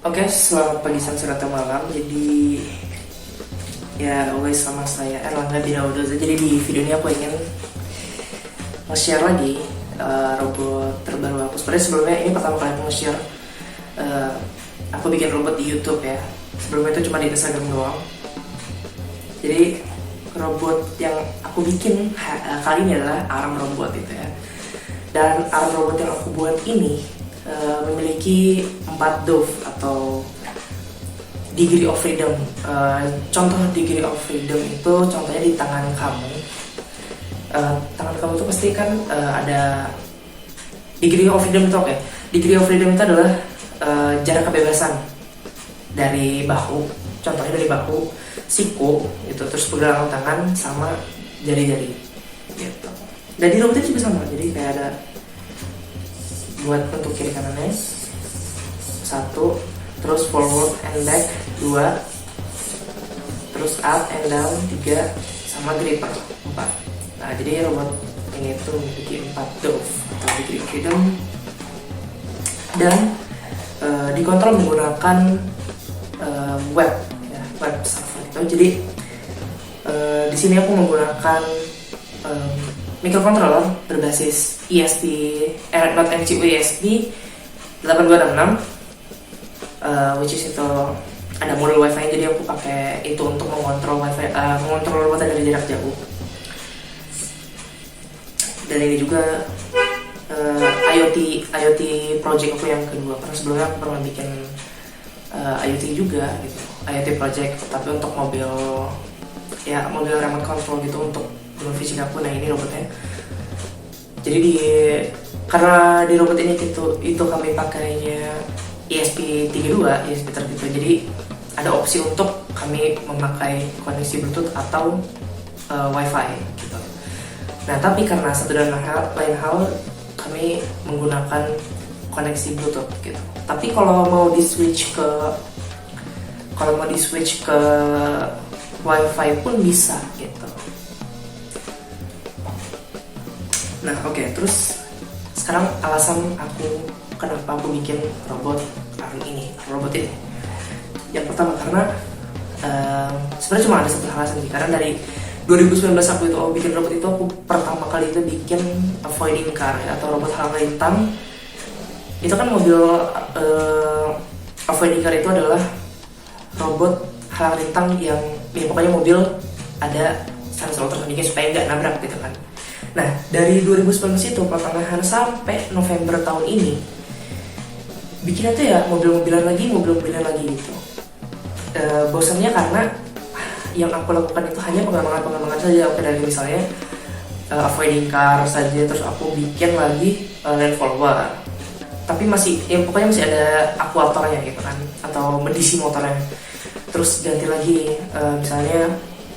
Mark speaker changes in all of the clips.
Speaker 1: Oke, selamat pagi, siang, sore, atau malam. Jadi ya, always sama saya Erlangga Dinaudoza. Jadi di video ini aku ingin nge-share lagi robot terbaru aku. Sebenarnya sebelumnya ini pertama kali aku nge-share. Aku bikin robot di YouTube ya. Sebelumnya itu cuma di Instagram doang. Jadi robot yang aku bikin kali ini adalah arm robot itu ya. Dan arm robot yang aku buat ini memiliki 4 dove atau degree of freedom. Contoh degree of freedom itu contohnya di tangan kamu. Tangan kamu itu pasti kan ada degree of freedom itu. Oke. Degree of freedom itu adalah jarak kebebasan dari bahu, contohnya dari bahu, siku itu, terus pergelangan tangan sama jari-jari gitu. Dan di robot itu juga sama, jadi kayak ada buat untuk kiri kanannya 1, terus forward and back 2, terus up and down 3, sama gripper 4. Nah, jadi robot ini tuh memiliki 4 dove atau degree of freedom dan dikontrol menggunakan web ya, web server itu. Jadi di sini aku menggunakan microcontroller berbasis not MCU ESP 8266, which is itu ada modul wifi, jadi aku pakai itu untuk mengontrol wifi, mengontrol robotnya dari jarak jauh. Dan ini juga IoT project aku yang kedua, karena sebelumnya aku pernah bikin IoT juga gitu, IoT project tapi untuk mobil remote control gitu untuk fisik aku. Nah, ini robotnya. Jadi karena di robot ini itu kami pakainya ESP32, jadi ada opsi untuk kami memakai koneksi Bluetooth atau Wi-Fi gitu. Nah, tapi karena satu dan lain hal kami menggunakan koneksi Bluetooth gitu. Tapi kalau mau di switch ke Wi-Fi pun bisa gitu. Nah, oke, terus sekarang alasan kenapa aku bikin robot ini. Yang pertama karena sebenarnya cuma ada satu alasan sih, karena dari 2019 aku bikin robot itu, aku pertama kali itu bikin avoiding car ya, atau robot halang rintang. Itu kan mobil avoiding car itu adalah robot halang rintang yang pokoknya mobil ada sensor ultrasonic supaya nggak nabrak gitu kan. Nah, dari 2019 itu pertengahan sampai November tahun ini bikinnya tuh ya mobil-mobilan lagi gitu. Bosannya karena yang aku lakukan itu hanya pengembangan saja. Oke, dari misalnya avoiding car saja, terus aku bikin lagi land follower, tapi pokoknya masih ada aktuatornya gitu kan, atau mendisi motornya. Terus ganti lagi misalnya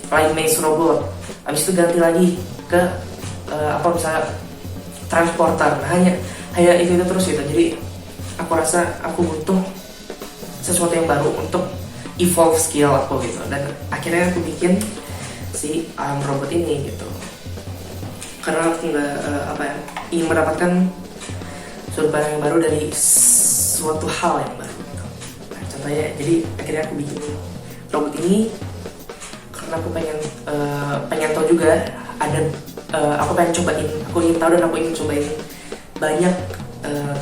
Speaker 1: line maze robot, habis itu ganti lagi ke misalnya transporter. Nah, hanya itu terus gitu. Jadi aku rasa aku butuh sesuatu yang baru untuk evolve skill aku gitu, dan akhirnya aku bikin si arm robot ini gitu, karena aku ingin mendapatkan sudut pandang yang baru dari suatu hal yang baru gitu. Nah, contohnya, jadi akhirnya aku bikin robot ini karena aku pengen tahu juga aku pengen cobain, aku ingin tahu dan aku ingin cobain banyak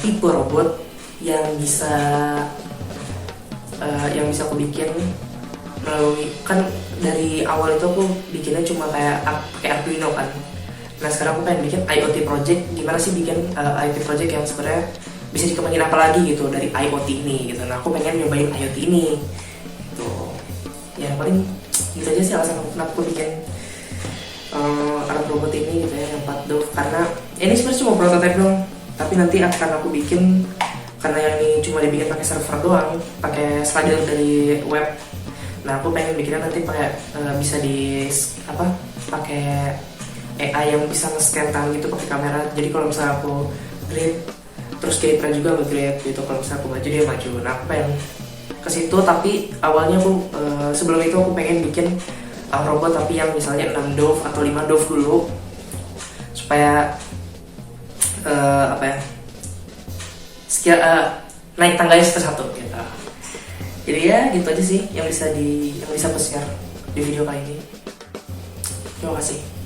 Speaker 1: tipe robot yang bisa aku bikin melalui, kan dari awal itu aku bikinnya cuma pakai Arduino kan. Nah, sekarang aku pengen bikin IoT project. Gimana sih bikin IoT project yang sebenarnya bisa dikembangin apa lagi gitu dari IoT ini gitu. Nah, aku pengen nyobain IoT ini gitu. Ya paling gitu aja sih alasan kenapa aku bikin alat robot ini gitu ya, yang 4 dove. Karena ini sebenarnya cuma prototype dong, tapi nanti akan aku bikin, karena yang ini cuma dibikin pakai server doang, pakai slider dari web. Nah, aku pengen bikinnya nanti bisa pakai AI yang bisa nge-scan tangan gitu pakai kamera. Jadi kalau misalnya aku grip, terus gripper juga nge-grip gitu. Kalau misalnya aku maju, dia maju. Nah, aku pengen ke situ, tapi awalnya sebelum itu aku pengen bikin robot tapi yang misalnya 6 dove atau 5 dove dulu, supaya skill naik tangganya satu gitu. Jadi ya gitu aja sih yang bisa aku share di video kali ini. Terima kasih.